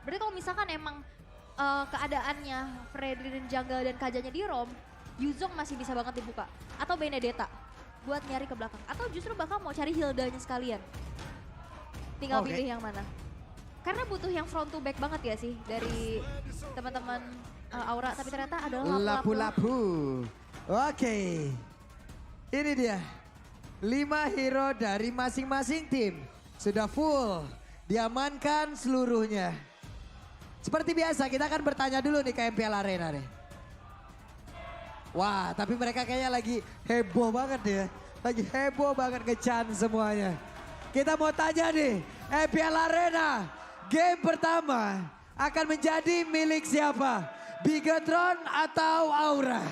Berarti kalau misalkan emang keadaannya Fredrin Jungle dan Kajanya di Rom, Yuzong masih bisa banget dibuka. Atau Benedetta buat nyari ke belakang. Atau justru bakal mau cari Hildanya sekalian. Tinggal pilih yang mana. Karena butuh yang front to back banget ya sih dari teman-teman Aura. Tapi ternyata adalah lapu-lapu. Oke. Ini dia. 5 hero dari masing-masing tim. Sudah full. Diamankan seluruhnya. Seperti biasa kita akan bertanya dulu nih ke MPL Arena nih. Wah tapi mereka kayaknya lagi heboh banget ya. Lagi heboh banget nge-chan semuanya. Kita mau tanya nih MPL Arena. Game pertama akan menjadi milik siapa? Bigetron atau Aura?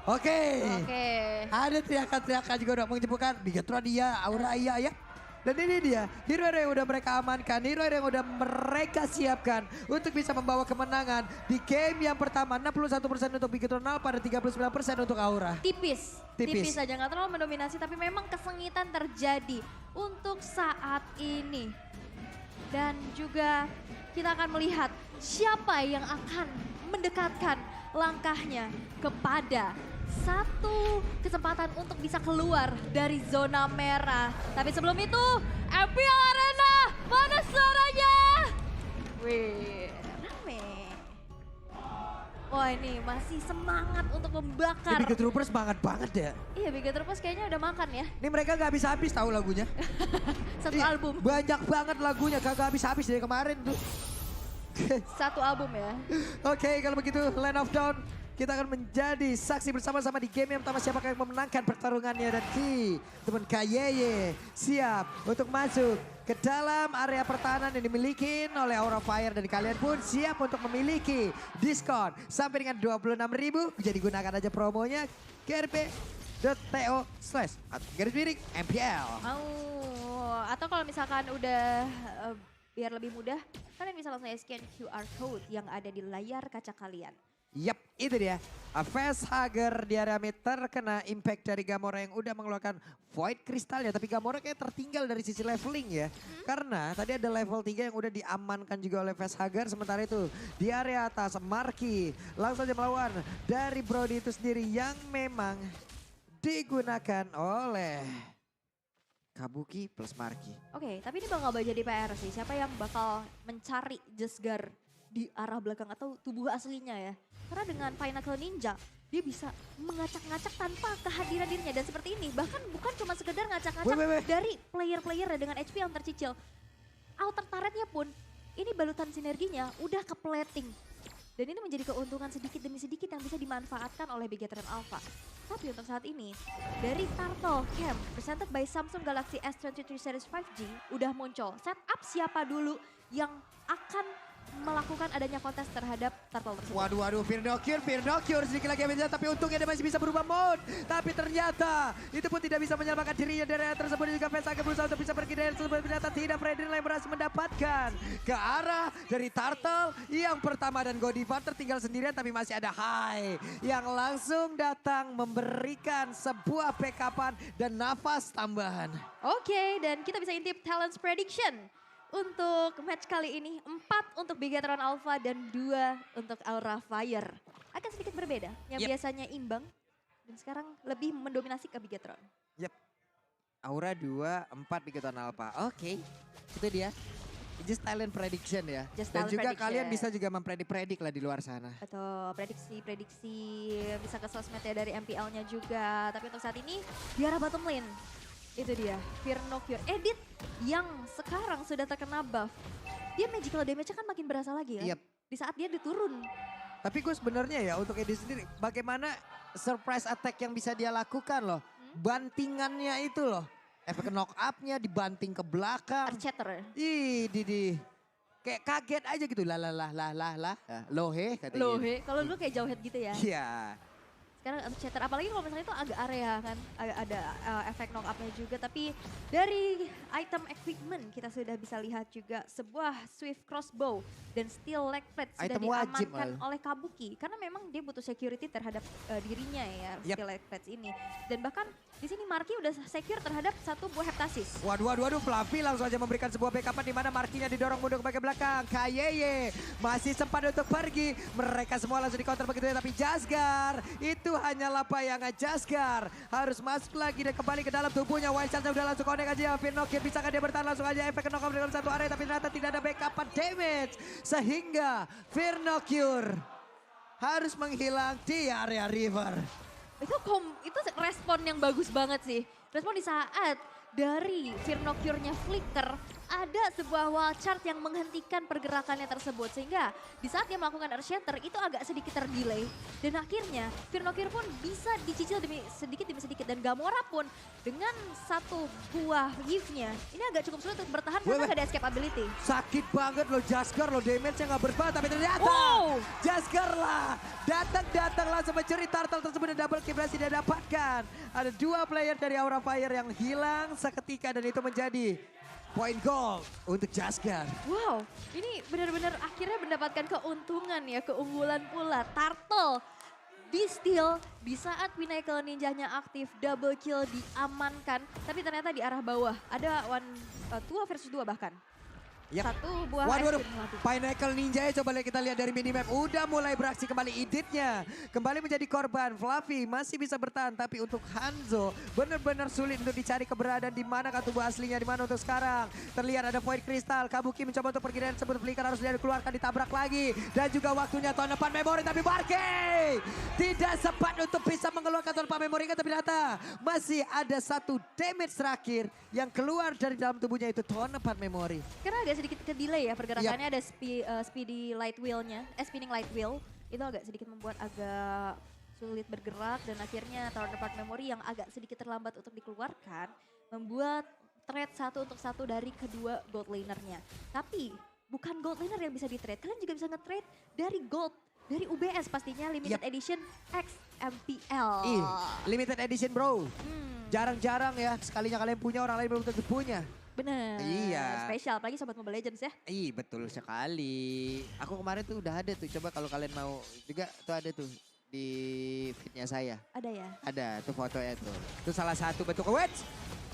Oke. Ada teriakan-teriakan juga udah menjemputkan Bigetron iya, Aura iya ya. Dan ini dia, hero yang udah mereka amankan, hero yang udah mereka siapkan untuk bisa membawa kemenangan di game yang pertama. 61% untuk Bigetron Alpha dan 39% untuk Aura. Tipis aja nggak terlalu mendominasi tapi memang kesengitan terjadi untuk saat ini. Dan juga kita akan melihat siapa yang akan mendekatkan langkahnya kepada satu kesempatan untuk bisa keluar dari zona merah. Tapi sebelum itu, MPL Arena, mana suaranya? Wih, rame. Wah ini masih semangat untuk membakar. Ini Biget Troopers semangat banget ya. Iya Biget Troopers kayaknya udah makan ya. Ini mereka gak habis-habis tahu lagunya. Satu album. Banyak banget lagunya, kagak habis-habis dari kemarin tuh. Satu album ya. Oke, kalau begitu Land of Dawn kita akan menjadi saksi bersama-sama di game yang pertama siapakah yang memenangkan pertarungannya dan teman Kayeye siap untuk masuk ke dalam area pertahanan yang dimiliki oleh Aura Fire dan kalian pun siap untuk memiliki diskon sampai dengan 26.000. Jadi gunakan aja promonya grp.to/MPL. Atau kalau misalkan udah biar lebih mudah, kalian bisa langsung scan QR code yang ada di layar kaca kalian. Yap, itu dia. Facehugger di area mid terkena impact dari Gamora yang udah mengeluarkan Void Crystal ya. Tapi Gamora kayak tertinggal dari sisi leveling ya. Karena tadi ada level 3 yang udah diamankan juga oleh Facehugger. Sementara itu di area atas Marky langsung saja melawan dari Brody itu sendiri yang memang digunakan oleh Kabuki plus Marky. Oke, tapi ini bakal jadi PR sih. Siapa yang bakal mencari Jesgar di arah belakang atau tubuh aslinya ya. Karena dengan Pinnacle Ninja, dia bisa mengacak-ngacak tanpa kehadiran dirinya. Dan seperti ini, bahkan bukan cuma sekedar ngacak-ngacak dari player-player dengan HP yang tercicil. Outer turretnya pun, ini balutan sinerginya udah keplating. Dan ini menjadi keuntungan sedikit demi sedikit yang bisa dimanfaatkan oleh Bigetron Alpha. Tapi untuk saat ini, dari Turtle Camp, presented by Samsung Galaxy S23 Series 5G, udah muncul. Setup siapa dulu yang akan melakukan adanya kontes terhadap Turtle tersebut. Waduh, Fear Cure sedikit lagi yang tapi untungnya dia masih bisa berubah mode. Tapi ternyata itu pun tidak bisa menyelamatkan dirinya dari area tersebut. Juga fans akan berusaha untuk bisa pergi dari tersebut. Ternyata tidak, Fredrin yang berhasil mendapatkan ke arah dari Turtle yang pertama. Dan Godiva tertinggal sendirian tapi masih ada Hai yang langsung datang memberikan sebuah backupan dan nafas tambahan. Oke, dan kita bisa intip Talents Prediction. Untuk match kali ini 4 untuk Bigetron Alpha dan 2 untuk Aura Fire. Akan sedikit berbeda, yang biasanya imbang dan sekarang lebih mendominasi ke Bigetron. Yep, Aura 2, 4 Bigetron Alpha. Oke, itu dia. Just talent prediction ya. Dan juga kalian bisa juga mempredik lah di luar sana. Atau prediksi-prediksi bisa ke sosmednya dari MPL-nya juga. Tapi untuk saat ini di arah bottom lane. Itu dia, Fear No Cure Edit yang sekarang sudah terkena buff. Dia magical damage-nya kan makin berasa lagi ya. Di saat dia diturun. Tapi gue sebenarnya ya untuk Edit sendiri, bagaimana surprise attack yang bisa dia lakukan loh. Bantingannya itu loh. Efek knock up-nya dibanting ke belakang. Archater. Didi. Kayak kaget aja gitu. Lohe katanya. Lohe, kalau dulu kayak jauhead gitu ya. Iya. Sekarang Archater, apalagi kalau misalnya itu agak area kan, ada efek knock up-nya juga. Tapi dari item equipment kita sudah bisa lihat juga sebuah Swift Crossbow dan Steel Leg Plate sudah diamankan oleh Kabuki. Karena memang dia butuh security terhadap dirinya ya, Steel Leg Plates ini. Dan bahkan Di sini Marky udah secure terhadap satu buah heptasis. Waduh, Fluffy langsung aja memberikan sebuah backupan di mana Markinya didorong mundur ke bagian belakang. Kayeye masih sempat untuk pergi. Mereka semua langsung di counter begitu ya, tapi Jasgar itu hanyalah bayangan. Jasgar harus masuk lagi dan kembali ke dalam tubuhnya. Wild Chance udah langsung connect aja. Firnokir bisakah dia bertahan langsung aja efek knock dalam satu area, tapi ternyata tidak ada backupan damage. Sehingga Firnokir harus menghilang di area river. Itu respon yang bagus banget sih. Respon di saat dari Firnokir-nya Flicker ada sebuah wall chart yang menghentikan pergerakannya tersebut. Sehingga di saat dia melakukan Earth Shatter itu agak sedikit terdelay. Dan akhirnya Firnokir pun bisa dicicil demi sedikit. Dan Gamora pun dengan satu buah Give-nya ini agak cukup sulit untuk bertahan karena gak ada escape ability. Sakit banget loh Jasgar loh, damage-nya gak berbahan tapi ternyata Jasgar lah datang langsung mencuri turtle tersebut dan double kill berhasil dia dapatkan. Ada dua player dari Aura Fire yang hilang seketika dan itu menjadi point goal untuk Jasgar. Wow, ini benar-benar akhirnya mendapatkan keuntungan ya, keunggulan pula. Turtle di steal di saat Pinnacle Ninjanya aktif, double kill diamankan. Tapi ternyata di arah bawah ada 2 versus 2 bahkan. Yep. Satu buah Waduh, ice cream Pinnacle Ninja ya, coba kita lihat dari minimap. Udah mulai beraksi kembali Iditnya. Kembali menjadi korban. Fluffy masih bisa bertahan. Tapi untuk Hanzo benar-benar sulit untuk dicari keberadaan di mana kan tubuh aslinya. Di mana untuk sekarang. Terlihat ada Void Crystal. Kabuki mencoba untuk pergi dari sebelum Flicker harus dia dikeluarkan, ditabrak lagi. Dan juga waktunya tahun depan memori. Tapi Marky tidak sempat untuk bisa mengeluarkan tahun depan memori. Tapi ternyata masih ada satu damage terakhir yang keluar dari dalam tubuhnya itu tahun depan memori. Karena agak sedikit ke delay ya pergerakannya, ada speedy light wheel-nya, spinning light wheel. Itu agak sedikit membuat agak sulit bergerak dan akhirnya tahun depan memori yang agak sedikit terlambat untuk dikeluarkan membuat trade 1 untuk 1 dari kedua gold laner-nya. Tapi bukan gold laner yang bisa di-trade, kalian juga bisa nge-trade dari gold. Dari UBS pastinya limited edition XMPL. Limited edition bro. Jarang-jarang ya sekalinya kalian punya orang lain belum tentu punya. Bener. Iya. Spesial apalagi Sobat Mobile Legends ya. Betul sekali. Aku kemarin tuh udah ada tuh. Coba kalau kalian mau juga tuh ada tuh di feednya saya. Ada ya? Ada tuh fotonya tuh. Itu salah satu bentuk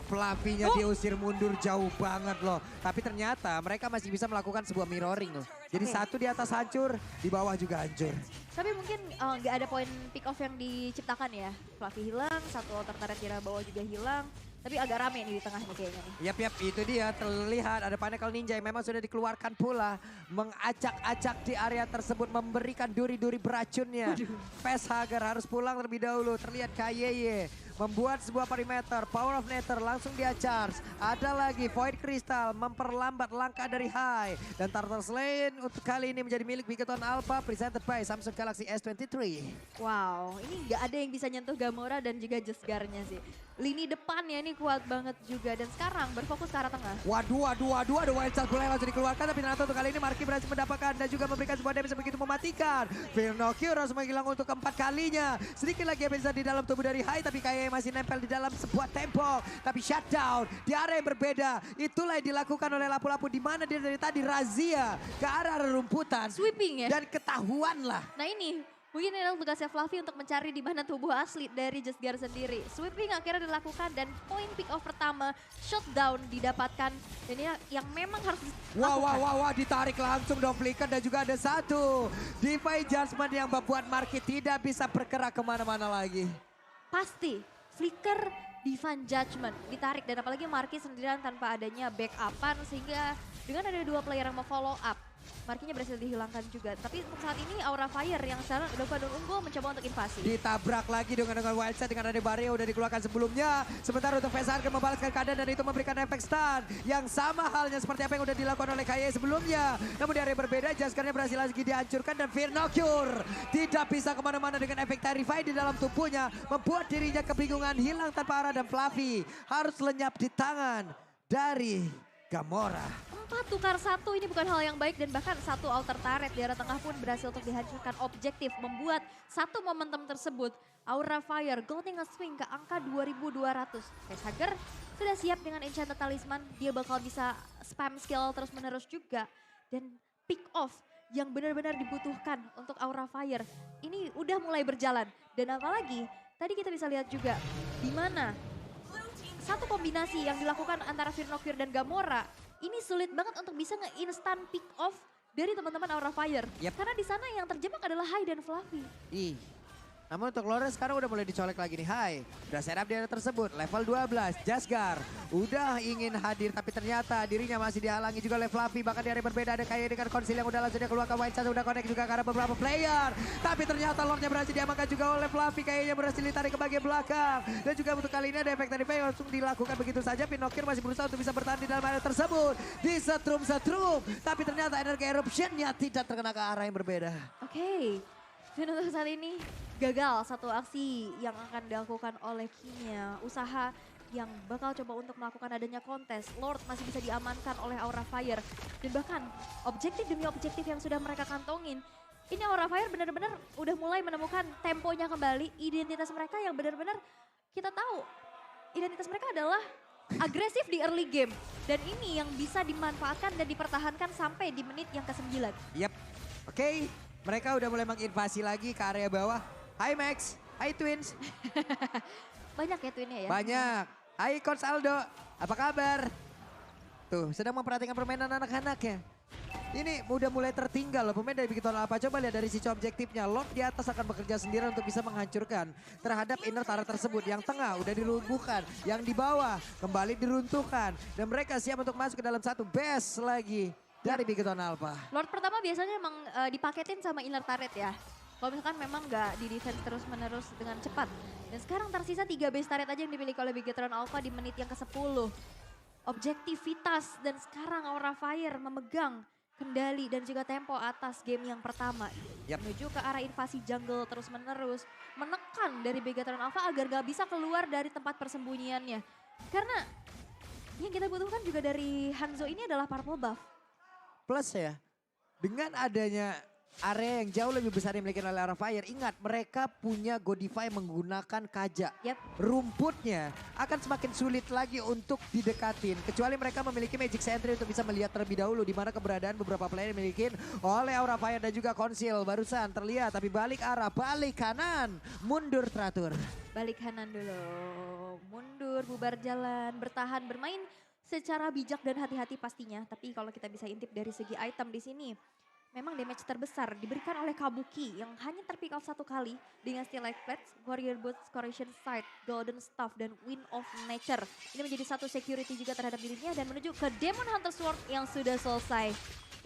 Fluffy-nya diusir mundur jauh banget loh. Tapi ternyata mereka masih bisa melakukan sebuah mirroring loh. Jadi satu di atas hancur, di bawah juga hancur. Tapi mungkin nggak ada poin pick off yang diciptakan ya. Fluffy hilang, satu alter turret di bawah juga hilang. Tapi agak rame nih di tengah nih kayaknya nih. Yap, itu dia terlihat ada Pinnacle Ninja yang memang sudah dikeluarkan pula. Mengacak-acak di area tersebut, memberikan duri-duri beracunnya. Facehugger harus pulang terlebih dahulu, terlihat Kayeye. Membuat sebuah perimeter, Power of Nether langsung dia charge. Ada lagi Void Crystal memperlambat langkah dari High. Dan Turtle Lane untuk kali ini menjadi milik Bigoton Alpha presented by Samsung Galaxy S23. Wow, ini nggak ada yang bisa nyentuh Gamora dan juga Jasgar-nya sih. Lini depannya ini kuat banget juga dan sekarang berfokus ke arah tengah. Waduh, ada Wild Charge mulai langsung dikeluarkan tapi ternyata untuk kali ini Marky berhasil mendapatkan dan juga memberikan sebuah damage begitu mematikan. Firnokir harus menghilang untuk keempat kalinya. Sedikit lagi yang bisa di dalam tubuh dari High tapi kayaknya masih nempel di dalam sebuah tembok. Tapi shutdown di area yang berbeda. Itulah yang dilakukan oleh lapu-lapu di mana dia dari tadi razia ke arah rumputan. Sweeping ya. Dan ketahuan lah. Nah ini mungkin ini adalah tugasnya Fluffy untuk mencari di mana tubuh asli dari Jasgar sendiri. Sweeping akhirnya dilakukan dan poin pick off pertama shutdown didapatkan. Dan ini yang memang harus dilakukan. Wah, ditarik langsung dong Flicker dan juga ada satu Divine Judgment yang membuat Marky tidak bisa bergerak kemana-mana lagi. Pasti Flicker Divine Judgment ditarik dan apalagi Marky sendirian tanpa adanya backupan sehingga dengan ada dua player yang mau follow up. Markinya berhasil dihilangkan juga. Tapi untuk saat ini Aura Fire yang sekarang udah pada unggul mencoba untuk invasi. Ditabrak lagi dengan Wild Set dengan ada Barrio udah dikeluarkan sebelumnya. Sementara untuk Facehugger membalaskan keadaan dan itu memberikan efek stun. Yang sama halnya seperti apa yang udah dilakukan oleh Kaye sebelumnya. Namun di area berbeda Jaskarnya berhasil lagi dihancurkan dan Firnokir tidak bisa kemana-mana dengan efek Terrify di dalam tubuhnya. Membuat dirinya kebingungan hilang tanpa arah dan Fluffy harus lenyap di tangan dari Gamora. 4 tukar 1 ini bukan hal yang baik dan bahkan satu alter turret di arah tengah pun berhasil untuk dihancurkan objektif. Membuat satu momentum tersebut Aura Fire Golden Swing ke angka 2200. Facehugger sudah siap dengan Enchanted Talisman. Dia bakal bisa spam skill terus menerus juga. Dan pick off yang benar-benar dibutuhkan untuk Aura Fire ini udah mulai berjalan. Dan apalagi tadi kita bisa lihat juga di mana satu kombinasi yang dilakukan antara Firnokir dan Gamora, ini sulit banget untuk bisa nge-instant pick off dari teman-teman Aura Fire. Yep. Karena di sana yang terjebak adalah Hai dan Fluffy. Ih. Namun untuk Lawrence sekarang udah mulai dicolek lagi nih. Hai, udah setup di area tersebut. Level 12, Jasgar udah ingin hadir tapi ternyata dirinya masih dihalangi juga oleh Fluffy. Bahkan di area berbeda ada kayak dengan Konsil yang udah langsung dia keluar ke White Sand. Udah connect juga karena beberapa player. Tapi ternyata Lordnya berhasil diamankan juga oleh Fluffy. Kayaknya berhasil ditarik ke bagian belakang. Dan juga untuk kali ini ada efek tadi yang langsung dilakukan begitu saja. Pinokir masih berusaha untuk bisa bertahan di dalam area tersebut. Disetrum-setrum. Tapi ternyata energi eruptionnya tidak terkena ke arah yang berbeda. Oke. Dan untuk saat ini gagal satu aksi yang akan dilakukan oleh Kinya. Usaha yang bakal coba untuk melakukan adanya kontes. Lord masih bisa diamankan oleh Aura Fire. Dan bahkan objektif demi objektif yang sudah mereka kantongin. Ini Aura Fire benar-benar udah mulai menemukan temponya kembali. Identitas mereka yang benar-benar kita tahu. Identitas mereka adalah agresif di early game. Dan ini yang bisa dimanfaatkan dan dipertahankan sampai di menit yang ke-9. Yap, oke. Mereka udah mulai menginvasi lagi ke area bawah. Hai Max, hai Twins. Banyak ya twinnya ya? Banyak. Hai Coach Aldo, apa kabar? Tuh, sedang memperhatikan permainan anak-anaknya. Ini udah mulai tertinggal loh pemain dari Bikiton Alpha. Coba lihat dari sisi objektifnya. Lord di atas akan bekerja sendiri untuk bisa menghancurkan terhadap inner turret tersebut. Yang tengah udah dilumpuhkan, yang di bawah kembali diruntuhkan. Dan mereka siap untuk masuk ke dalam satu base lagi dari Bikiton Alpha. Lord pertama biasanya emang dipaketin sama inner turret ya. Kalau misalkan memang nggak di defense terus menerus dengan cepat. Dan sekarang tersisa 3 base turret aja yang dimiliki oleh Bigetron Alpha di menit yang ke-10. Objektivitas dan sekarang Aura Fire memegang kendali dan juga tempo atas game yang pertama. Yap. Menuju ke arah invasi jungle terus menerus. Menekan dari Bigetron Alpha agar gak bisa keluar dari tempat persembunyiannya. Karena yang kita butuhkan juga dari Hanzo ini adalah purple buff. Plus ya, dengan adanya area yang jauh lebih besar yang dimiliki oleh Aura Fire, ingat mereka punya Godify menggunakan kaja. Yap. Rumputnya akan semakin sulit lagi untuk didekatin. Kecuali mereka memiliki Magic Sentry untuk bisa melihat terlebih dahulu di mana keberadaan beberapa player yang dimiliki oleh Aura Fire dan juga Konsil. Barusan terlihat tapi balik arah, balik kanan, mundur teratur. Balik kanan dulu, mundur, bubar jalan, bertahan, bermain secara bijak dan hati-hati pastinya. Tapi kalau kita bisa intip dari segi item di sini, memang damage terbesar diberikan oleh Kabuki yang hanya terpick off 1 kali dengan Steel Light Plates, Warrior Boots, Corrosion Sight, Golden Staff, dan Wind of Nature. Ini menjadi satu security juga terhadap dirinya dan menuju ke Demon Hunter Sword yang sudah selesai.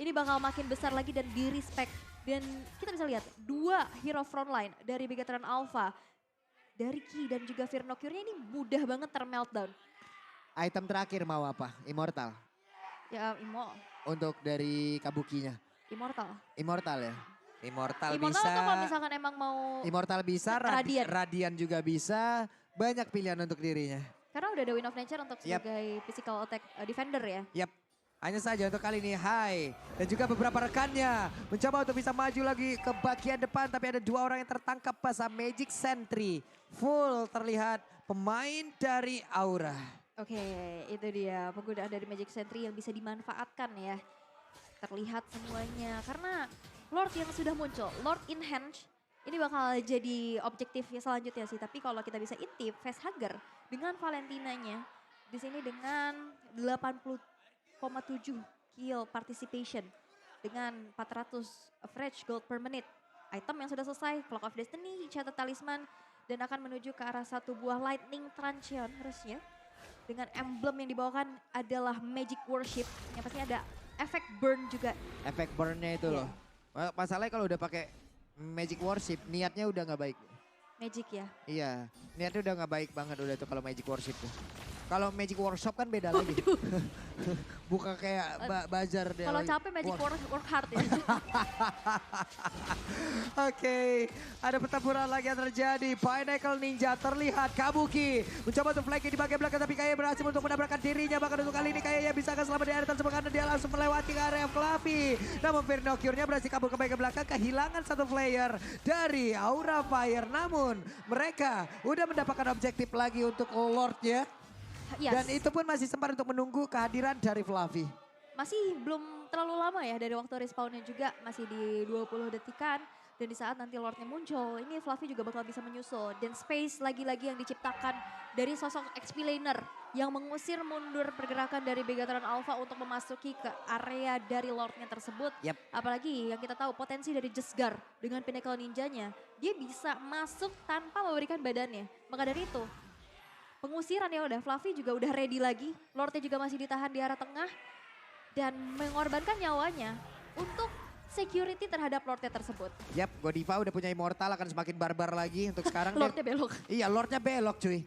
Ini bakal makin besar lagi dan di-respect. Dan kita bisa lihat 2 hero frontline dari Bigetron Alpha. Dari Ki dan juga Firnokir-nya ini mudah banget termeltdown. Item terakhir mau apa? Immortal. Ya Imo, Untuk dari Kabukinya. Immortal. Immortal ya? Immortal Immortal bisa. atau kalau misalkan emang mau, Immortal bisa, Radiant. Radiant juga bisa. Banyak pilihan untuk dirinya. karena udah ada Wind of Nature untuk Yap. sebagai physical attack defender ya. Yap. Hanya saja untuk kali ini Hai dan juga beberapa rekannya mencoba untuk bisa maju lagi ke bagian depan. Tapi ada 2 orang yang tertangkap basah Magic Sentry. Full terlihat pemain dari Aura. Oke, itu dia penggunaan dari Magic Sentry yang bisa dimanfaatkan ya. Terlihat semuanya karena Lord yang sudah muncul, Lord in Hand ini bakal jadi objektifnya selanjutnya sih. Tapi kalau kita bisa intip, Facehugger dengan Valentinanya di sini dengan 80,7 kill participation dengan 400 average gold per minute. Item yang sudah selesai, Clock of Destiny, catat talisman dan akan menuju ke arah 1 buah Lightning Truncheon harusnya. Dengan emblem yang dibawakan adalah Magic Worship yang pasti ada efek burn juga. Efek burn-nya itu Iya. loh. Masalahnya kalau udah pakai Magic Worship niatnya udah nggak baik. Magic ya. Iya, niatnya udah nggak baik banget udah tuh kalau Magic Worship tuh. Kalau Magic Workshop kan beda lagi. Bukan kayak bazar deh. Kalau capek Magic work hard ya. Oke, ada pertempuran lagi yang terjadi. Pinnacle Ninja terlihat Kabuki mencoba untuk flanking di bagian belakang tapi kayaknya berhasil untuk mendapatkan dirinya. Bahkan untuk kali ini kayaknya bisa akan selamat di area tersebut karena dia langsung melewati ke area Fluffy. Namun Firnokir-nya berhasil kabur ke bagian belakang, kehilangan 1 player dari Aura Fire. Namun mereka udah mendapatkan objektif lagi untuk Lord-nya. Yes. Dan itu pun masih sempat untuk menunggu kehadiran dari Fluffy. Masih belum terlalu lama ya dari waktu respawnnya juga. Masih di 20 detikan. Dan di saat nanti Lordnya muncul, ini Fluffy juga bakal bisa menyusul. Dan space lagi-lagi yang diciptakan dari sosok XP laner yang mengusir mundur pergerakan dari Begatron Alpha untuk memasuki ke area dari Lordnya tersebut. Yap. Apalagi yang kita tahu potensi dari Jesgar dengan Pinnacle Ninjanya, dia bisa masuk tanpa memberikan badannya. Maka dari itu, pengusiran ya udah, Fluffy juga udah ready lagi, Lordnya juga masih ditahan di arah tengah dan mengorbankan nyawanya untuk security terhadap Lordnya tersebut. Yap, Godiva udah punya Immortal akan semakin barbar lagi untuk sekarang. Lordnya belok. Iya, Lordnya belok cuy.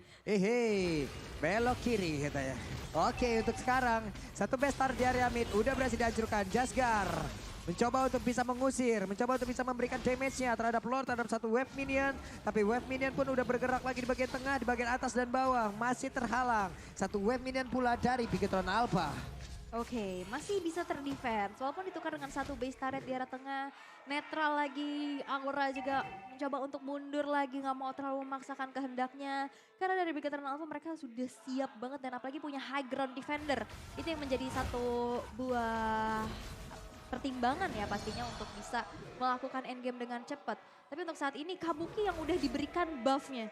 Belok kiri katanya. Oke, untuk sekarang satu bestar di area mid udah berhasil dihancurkan. Jasgar mencoba untuk bisa mengusir, mencoba untuk bisa memberikan damage-nya terhadap Lord, terhadap satu wave minion. Tapi wave minion pun udah bergerak lagi di bagian tengah, di bagian atas dan bawah. Masih terhalang. Satu wave minion pula dari Bigetron Alpha. Oke, masih bisa terdefense. Walaupun ditukar dengan satu base turret di arah tengah. Netral lagi, Aura juga mencoba untuk mundur lagi. Gak mau terlalu memaksakan kehendaknya. Karena dari Bigetron Alpha mereka sudah siap banget. Dan apalagi punya high ground defender. Itu yang menjadi satu buah pertimbangan ya pastinya untuk bisa melakukan endgame dengan cepat. Tapi untuk saat ini Kabuki yang udah diberikan buffnya.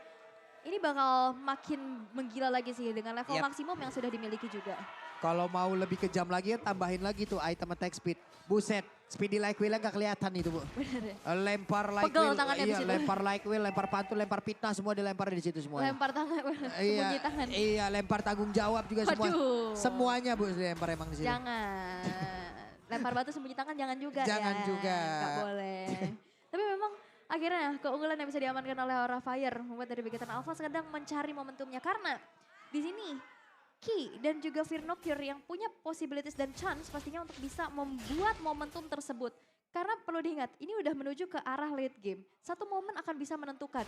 Ini bakal makin menggila lagi sih dengan level maksimum yang sudah dimiliki juga. Kalau mau lebih kejam lagi tambahin lagi tuh item attack speed. Buset, speedy like wheel gak kelihatan itu Bu. Bener ya? Lempar like Pegel wheel, tangannya di situ. lempar like wheel, lempar pantul, lempar fitnah semua dilempar di situ semua. Lempar tangan, sembunyi tangan. Iya, lempar tanggung jawab juga semua. Aduh. Semuanya Bu dilempar emang di situ. Jangan. Lempar batu sembunyi tangan jangan juga Jangan ya. juga. Gak boleh. Tapi memang akhirnya keunggulan yang bisa diamankan oleh Aura Fire membuat dari Bigetron Alpha sedang mencari momentumnya. Karena di sini Ki dan juga Firnocure yang punya possibilities dan chance pastinya untuk bisa membuat momentum tersebut. Karena perlu diingat, ini udah menuju ke arah late game. Satu momen akan bisa menentukan.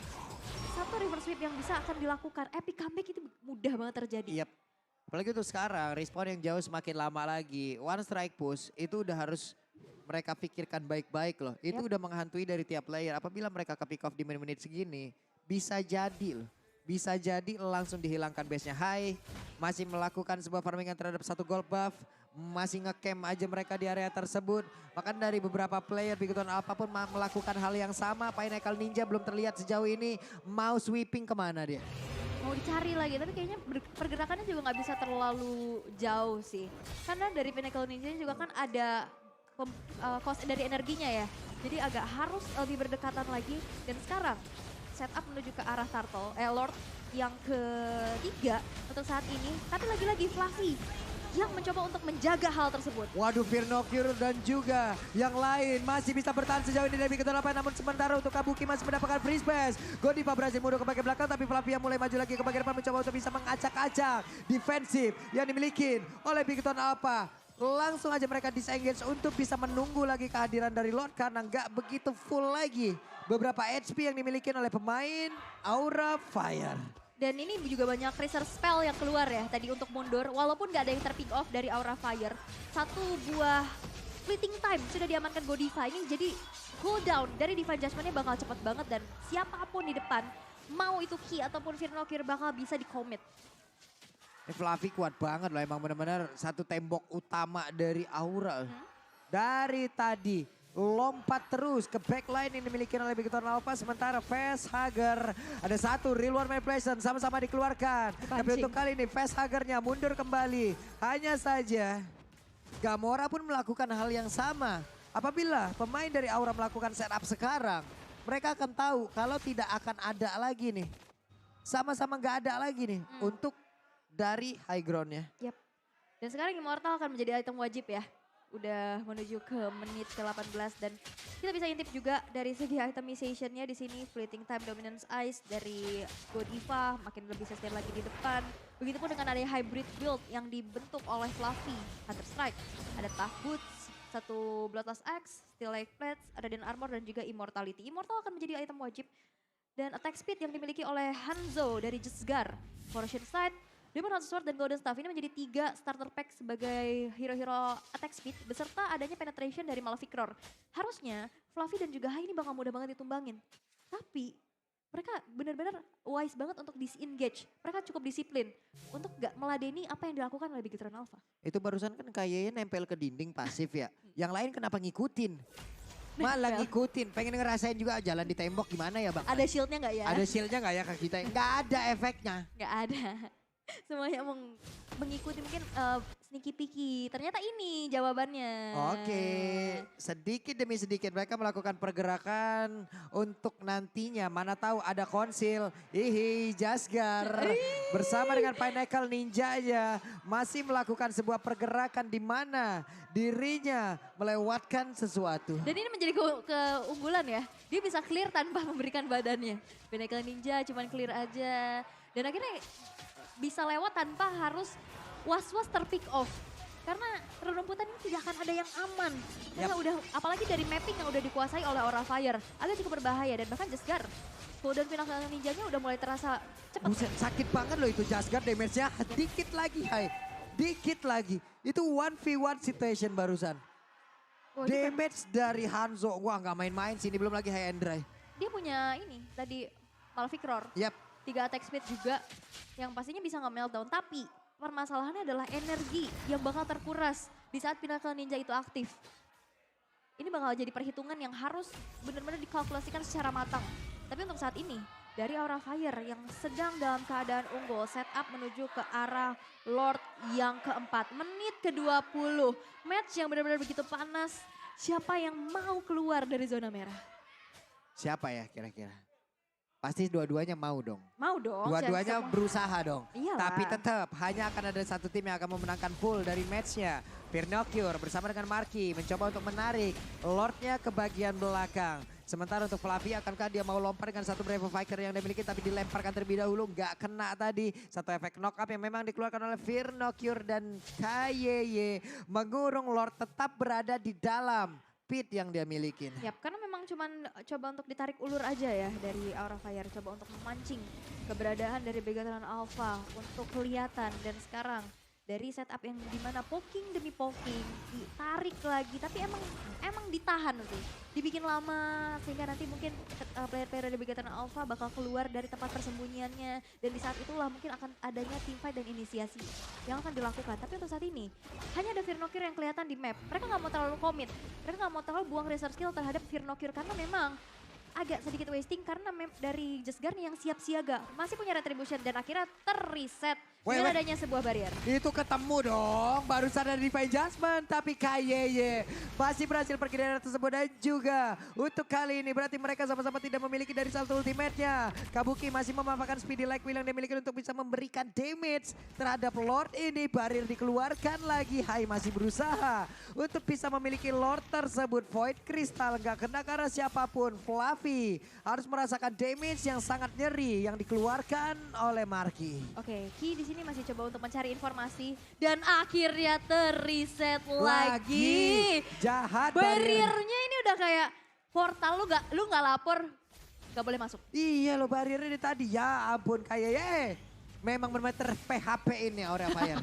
Satu reverse sweep yang bisa akan dilakukan. Epic comeback itu mudah banget terjadi. Yap. Apalagi untuk sekarang, respawn yang jauh semakin lama lagi. One strike push itu udah harus mereka pikirkan baik-baik loh. Itu udah menghantui dari tiap player. Apabila mereka ke pick off di menit-menit segini, bisa jadi loh. Bisa jadi langsung dihilangkan base-nya. Masih melakukan sebuah farmingan terhadap satu gold buff. Masih ngecamp aja mereka di area tersebut. Bahkan dari beberapa player Bigetron Alpha pun melakukan hal yang sama. Pinnacle Ninja belum terlihat sejauh ini. Mau sweeping kemana dia? Mau dicari lagi, tapi kayaknya pergerakannya juga nggak bisa terlalu jauh sih. Karena dari Pinnacle Ninja juga kan ada cost dari energinya ya. Jadi agak harus lebih berdekatan lagi. Dan sekarang setup menuju ke arah Lord yang ketiga untuk saat ini. Tapi lagi-lagi Fluffy yang mencoba untuk menjaga hal tersebut. Waduh, Firnocure dan juga yang lain masih bisa bertahan sejauh ini dari Bigetron Alpha. Namun sementara untuk Kabuki masih mendapatkan free space. Godiva berhasil mundur ke bagian belakang tapi Fluffy yang mulai maju lagi ke bagian depan mencoba untuk bisa mengacak-acak defensif yang dimiliki oleh Bigetron Alpha. Langsung aja mereka disengage untuk bisa menunggu lagi kehadiran dari Lord karena nggak begitu full lagi beberapa HP yang dimiliki oleh pemain Aura Fire. Dan ini juga banyak research spell yang keluar ya tadi untuk mundur. Walaupun gak ada yang terpick off dari Aura Fire. Satu buah fleeting time sudah diamankan Godiva. Ini jadi cooldown dari Divine Judgment-nya bakal cepet banget. Dan siapapun di depan, mau itu Ki ataupun Firnocure bakal bisa di-commit. Fluffy kuat banget loh, emang benar-benar satu tembok utama dari Aura. Dari tadi lompat terus ke backline yang dimiliki oleh Bigetron Alpha. Sementara Facehugger ada satu real one manipulation sama-sama dikeluarkan. Tapi untuk kali ini Facehugger-nya mundur kembali. Hanya saja Gamora pun melakukan hal yang sama. Apabila pemain dari Aura melakukan setup sekarang, mereka akan tahu kalau tidak akan ada lagi nih. Sama-sama nggak ada lagi nih untuk dari high ground-nya. Yap. Dan sekarang Immortal akan menjadi item wajib ya. Udah menuju ke menit ke-18 dan kita bisa intip juga dari segi itemization-nya di sini Fleeting Time, Dominance Ice dari Godiva makin lebih sustain lagi di depan. Begitupun dengan ada hybrid build yang dibentuk oleh Fluffy, Hunter Strike, ada Tough Boots, satu Bloodlust Axe, Steel Like Plates, ada Den Armor dan juga Immortality. Immortal akan menjadi item wajib dan attack speed yang dimiliki oleh Hanzo dari Jesgar, Corrosion Sight, Demon Hunter Sword dan Golden Staff ini menjadi 3 starter pack sebagai hero-hero attack speed beserta adanya penetration dari Maleficror. Harusnya Fluffy dan juga Hai ini bakal mudah banget ditumbangin. Tapi mereka benar-benar wise banget untuk disengage. Mereka cukup disiplin untuk gak meladeni apa yang dilakukan oleh Bigetron Alpha. Itu barusan kan kayaknya nempel ke dinding pasif ya. Yang lain kenapa ngikutin? Malah ngikutin, pengen ngerasain juga jalan di tembok gimana ya Bang? Ada shieldnya gak ya? Ada shieldnya gak ya ke kita? Gak ada efeknya. Gak ada. Semuanya mengikuti mungkin sneaky peeky. Ternyata ini jawabannya. Oke, sedikit demi sedikit mereka melakukan pergerakan untuk nantinya. Mana tahu ada konsil. Jasgar bersama dengan Pinnacle Ninja aja masih melakukan sebuah pergerakan di mana dirinya melewatkan sesuatu. Dan ini menjadi keunggulan ya. Dia bisa clear tanpa memberikan badannya. Pinnacle Ninja cuman clear aja. Dan akhirnya bisa lewat tanpa harus was-was terpick off. Karena rerumputan ini tidak akan ada yang aman. Karena udah, apalagi dari mapping yang udah dikuasai oleh Aura Fire. Agak cukup berbahaya dan bahkan Jasgar. Cooldown Pinnacle Ninjanya udah mulai terasa cepat. Buset, sakit banget loh itu Jasgar, damage-nya dikit lagi Hai. Dikit lagi. Itu 1v1 situation barusan. Oh, Damage dari Hanzo. Wah nggak main-main sih, ini belum lagi high and dry. dia punya ini, tadi Malvik Roar. Yap. 3 attack speed juga yang pastinya bisa nge-meltdown. Tapi permasalahannya adalah energi yang bakal terkuras di saat Pinnacle Ninja itu aktif. Ini bakal jadi perhitungan yang harus benar-benar dikalkulasikan secara matang. Tapi untuk saat ini dari Aura Fire yang sedang dalam keadaan unggul, setup menuju ke arah Lord yang keempat. Menit ke-20, match yang benar-benar begitu panas. Siapa yang mau keluar dari zona merah? Siapa ya kira-kira? Pasti dua-duanya mau dong. Mau dong. Dua-duanya berusaha dong. Iyalah. Tapi tetap hanya akan ada satu tim yang akan memenangkan full dari matchnya. Firnocure bersama dengan Marky mencoba untuk menarik Lordnya ke bagian belakang. Sementara untuk Fluffy akankah dia mau lompat dengan satu Brave Fighter yang dia miliki tapi dilemparkan terlebih dahulu. Nggak kena tadi. Satu efek knock up yang memang dikeluarkan oleh Firnocure dan KYY. Mengurung Lord tetap berada di dalam pit yang dia milikin. Yap, karena memang cuman coba untuk ditarik ulur aja ya dari Aura Fire. Coba untuk memancing keberadaan dari Begatron Alpha untuk kelihatan. Dan sekarang dari setup yang dimana poking demi poking ditarik lagi. Tapi emang ditahan nanti. Dibikin lama sehingga nanti mungkin player-player dari Begatron Alpha bakal keluar dari tempat persembunyiannya. Dan di saat itulah mungkin akan adanya teamfight dan inisiasi yang akan dilakukan. Tapi untuk saat ini hanya ada Firnocure yang kelihatan di map. Mereka nggak mau terlalu komit. Mereka nggak mau terlalu buang research skill terhadap Firnocure karena memang agak sedikit wasting karena dari Jasgar yang siap siaga. Masih punya retribution dan akhirnya terreset dengan adanya sebuah barrier. Itu ketemu dong, barusan ada Divine Judgment tapi KYY masih berhasil pergi dari arah tersebut dan juga untuk kali ini berarti mereka sama-sama tidak memiliki dari satu ultimate-nya. Kabuki masih memanfaatkan speedy like wheel yang dia miliki untuk bisa memberikan damage terhadap Lord ini. Barrier dikeluarkan lagi, Hai masih berusaha untuk bisa memiliki Lord tersebut. Void Crystal nggak kena karena siapapun. Fluffy harus merasakan damage yang sangat nyeri yang dikeluarkan oleh Marky. Oke, Ki di sini masih coba untuk mencari informasi dan akhirnya terreset lagi. Jahat Barriernya ini udah kayak portal lu nggak lapor nggak boleh masuk. Iya loh barriernya ini tadi ya ampun kayak memang benar-benar PHP ini Aura Fire.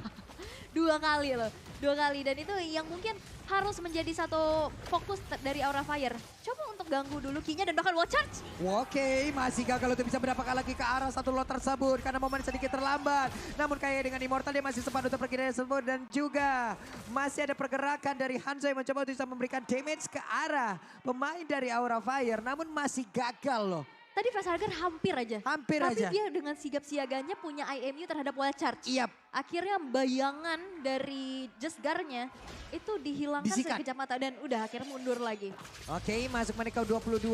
2 kali loh, 2 kali dan itu yang mungkin harus menjadi satu fokus dari Aura Fire. Coba untuk ganggu dulu Ki-nya dan bahkan wall charge. Oke, masih gagal untuk bisa mendapatkan lagi ke arah satu lot tersebut karena momen sedikit terlambat. Namun kayak dengan Immortal dia masih sempat untuk pergi dari tersebut dan juga masih ada pergerakan dari Hanzo yang mencoba untuk bisa memberikan damage ke arah pemain dari Aura Fire namun masih gagal loh. Tadi Facehugger hampir aja. Tapi dia dengan sigap siaganya punya IMU terhadap wall charge. Yap. Akhirnya bayangan dari Jasgar-nya itu dihilangkan sekejap mata dan udah akhirnya mundur lagi. Oke, masuk menit ke 22.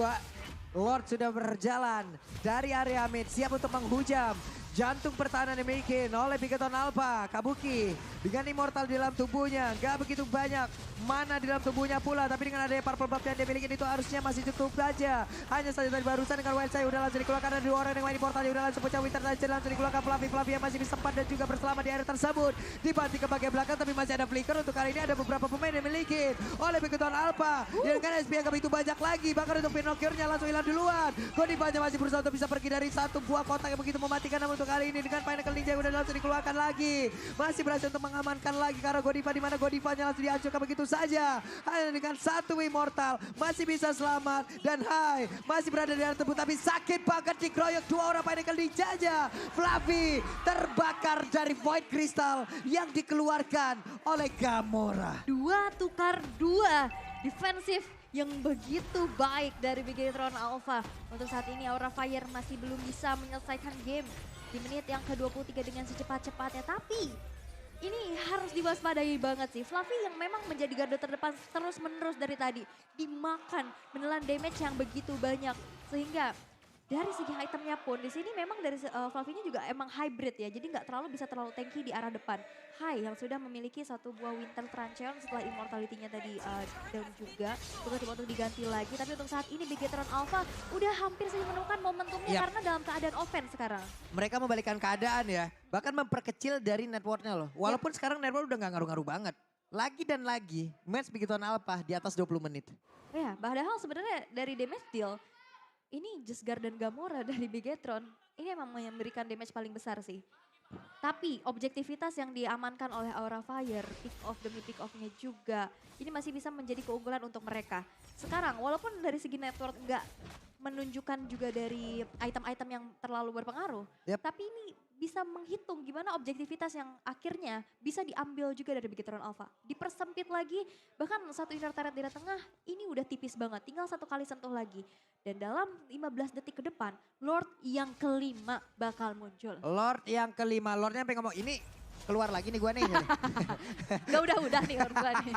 Lord sudah berjalan dari area mid, siap untuk menghujam. Jantung pertahanan dimiliki oleh Begatron Alpha. Kabuki dengan Immortal di dalam tubuhnya. Gak begitu banyak mana di dalam tubuhnya pula. Tapi dengan adanya Purple Buff yang dia miliki itu harusnya masih cukup saja. Hanya saja tadi barusan dengan Wild Side udah langsung dikeluarkan. Ada 2 orang yang main Immortal. Udah langsung pecah Winter Tiger langsung dikeluarkan. Fluffy yang masih sempat dan juga berselamat di area tersebut. Dibanting ke bagian belakang tapi masih ada flicker. Untuk kali ini ada beberapa pemain yang dimiliki oleh Begatron Alpha. Dan kan SP yang gak begitu banyak lagi. Bahkan untuk Firnocure-nya langsung hilang duluan. Godivanya masih berusaha untuk bisa pergi dari satu buah kotak yang begitu mematikan. Namun untuk kali ini dengan Pinnacle Ninja yang udah langsung dikeluarkan lagi. Masih berhasil untuk mengamankan lagi karena Godiva di mana Godivanya langsung dihancurkan begitu saja. Hanya dengan satu Immortal masih bisa selamat dan Hai masih berada di area tersebut tapi sakit banget dikeroyok 2 orang Pinnacle Ninja aja. Fluffy terbakar dari Void Crystal yang dikeluarkan oleh Gamora. 2 tukar 2 defensif yang begitu baik dari Begatron Alpha. Untuk saat ini Aura Fire masih belum bisa menyelesaikan game di menit yang ke-23 dengan secepat-cepatnya. Tapi ini harus diwaspadai banget sih. Fluffy yang memang menjadi garda terdepan terus-menerus dari tadi. Dimakan, menelan damage yang begitu banyak. Sehingga dari segi itemnya pun di sini memang dari Fluffy-nya juga emang hybrid ya. Jadi nggak bisa terlalu tanky di arah depan. Hai yang sudah memiliki satu buah Winter Truncheon setelah immortality-nya tadi down juga. Tiba-tiba untuk diganti lagi. Tapi untuk saat ini Bigetron Alpha udah hampir saja menemukan momentumnya karena dalam keadaan offense sekarang. Mereka membalikkan keadaan ya. Bahkan memperkecil dari networknya loh. Walaupun sekarang network udah gak ngaruh-ngaruh banget. Lagi dan lagi match Bigetron Alpha di atas 20 menit. Ya padahal sebenarnya dari damage deal ini Jesgar dan Gamora dari Bigetron ini emang memberikan damage paling besar sih. Tapi objektivitas yang diamankan oleh Aura Fire, pick off demi pick off-nya juga, ini masih bisa menjadi keunggulan untuk mereka. Sekarang walaupun dari segi network nggak menunjukkan juga dari item-item yang terlalu berpengaruh, tapi ini bisa menghitung gimana objektivitas yang akhirnya bisa diambil juga dari Bigetron Alpha. Dipersempit lagi, bahkan satu inner turret di tengah ini udah tipis banget, tinggal satu kali sentuh lagi. Dan dalam 15 detik ke depan, Lord yang kelima bakal muncul. Lord yang kelima, Lordnya sampai ngomong ini keluar lagi nih gue nih. Gak udah nih Lord gue nih.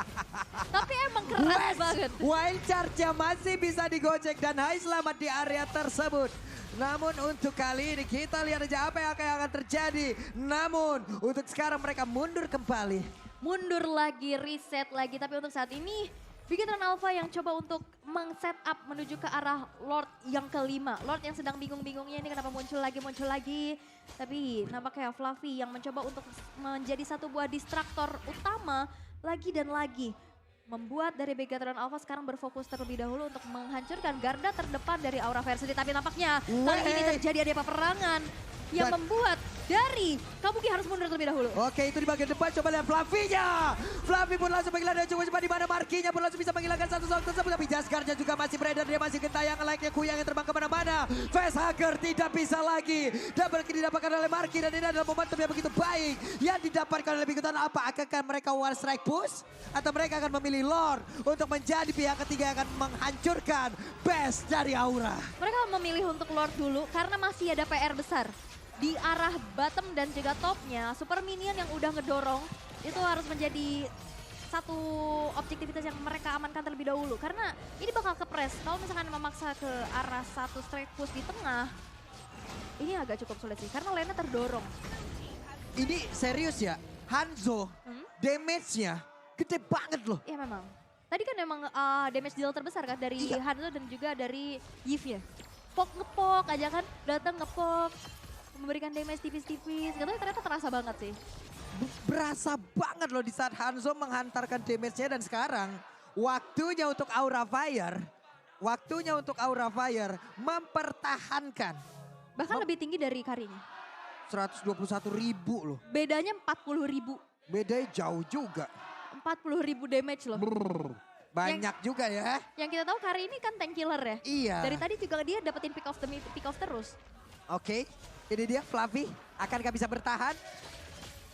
Tapi emang keras banget. Wild charge-nya masih bisa digojek dan Hai selamat di area tersebut. Namun untuk kali ini kita lihat aja apa yang akan terjadi. Namun untuk sekarang mereka mundur kembali. Mundur lagi, reset lagi. Tapi untuk saat ini Bigetron Alpha yang coba untuk meng-set up menuju ke arah Lord yang kelima. Lord yang sedang bingung-bingungnya ini kenapa muncul lagi. Tapi nampaknya Fluffy yang mencoba untuk menjadi satu buah distraktor utama lagi dan lagi. Membuat dari Bigetron Alpha sekarang berfokus terlebih dahulu untuk menghancurkan garda terdepan dari Aura Fire. Tapi nampaknya kali ini terjadi ada peperangan yang membuat dari Kabuki harus mundur terlebih dahulu. Oke, itu di bagian depan, coba lihat Fluffy-nya. Fluffy pun langsung menghilangkan cukup cepat di mana Markinya pun langsung bisa menghilangkan satu soal tersebut. Tapi Jesgarnya juga masih beredar, dia masih gentayangan layaknya kuyang yang terbang kemana-mana. Facehugger tidak bisa lagi. Double kill didapatkan oleh Marki dan ini adalah momentum yang begitu baik. Yang didapatkan oleh Bigetron apa? Akankah mereka one strike push? Atau mereka akan memilih Lord untuk menjadi pihak ketiga yang akan menghancurkan base dari Aura? Mereka memilih untuk Lord dulu karena masih ada PR besar. Di arah bottom dan juga topnya, super minion yang udah ngedorong itu harus menjadi satu objektivitas yang mereka amankan terlebih dahulu. Karena ini bakal kepres, kalau misalkan memaksa ke arah satu straight push di tengah, ini agak cukup sulit sih karena lainnya terdorong. Ini serius ya, Hanzo damage-nya gede banget loh. Iya memang. Tadi kan memang damage deal terbesar kan dari Hanzo dan juga dari Yves ya. Ngepok aja kan, datang ngepok. Memberikan damage tipis-tipis, ternyata terasa banget sih. Berasa banget loh di saat Hanzo menghantarkan damage-nya dan sekarang waktunya untuk Aura Fire mempertahankan. Bahkan lebih tinggi dari Karinya. 121.000 loh. Bedanya 40.000. Bedanya jauh juga. 40.000 damage loh. Banyak juga ya. Yang kita tahu Kari ini kan tank killer ya. Iya. Dari tadi juga dia dapetin pick off terus. Oke, ini dia Fluffy. Akankah bisa bertahan?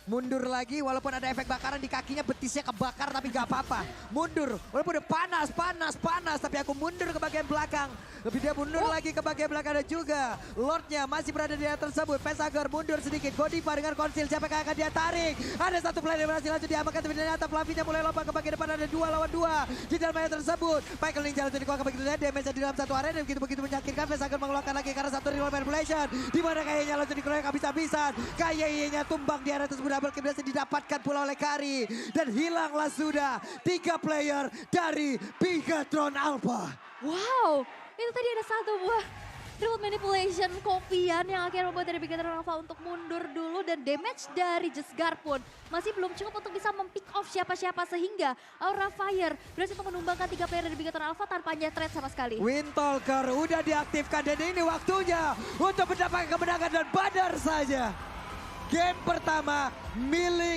Mundur lagi walaupun ada efek bakaran di kakinya, betisnya kebakar tapi gak apa-apa. Mundur walaupun udah panas tapi aku mundur ke bagian belakang. Tapi dia mundur lagi ke bagian belakang dan juga Lordnya masih berada di atas tersebut. Facehugger mundur sedikit, Godiva dengan konsil siapa yang akan dia tarik. Ada satu player yang berhasil langsung diamankan tapi ternyata Fluffy-nya mulai lompat ke bagian depan, ada 2 lawan 2 di dalam area tersebut. Michael Ninja langsung dikeluarkan begitu saja, damage di dalam satu area dan begitu menyakitkan. Facehugger mengeluarkan lagi karena satu reroll manipulation. Dimana kayaknya langsung dikeluarkan habis-habisan. Kayaknya tumbang di area tersebut. Double kill berhasil didapatkan pula oleh Kari. Dan hilanglah sudah 3 player dari Bigetron Alpha. Wow, itu tadi ada satu buah remote manipulation kopian yang akhirnya membuat dari Bigetron Alpha untuk mundur dulu. Dan damage dari Jesgar pun masih belum cukup untuk bisa mempick off siapa-siapa. Sehingga Aura Fire berhasil untuk menumbangkan 3 player dari Bigetron Alpha tanpa threat sama sekali. Windtalker udah diaktifkan dan ini waktunya untuk mendapatkan kemenangan dan badar saja. Game pertama milik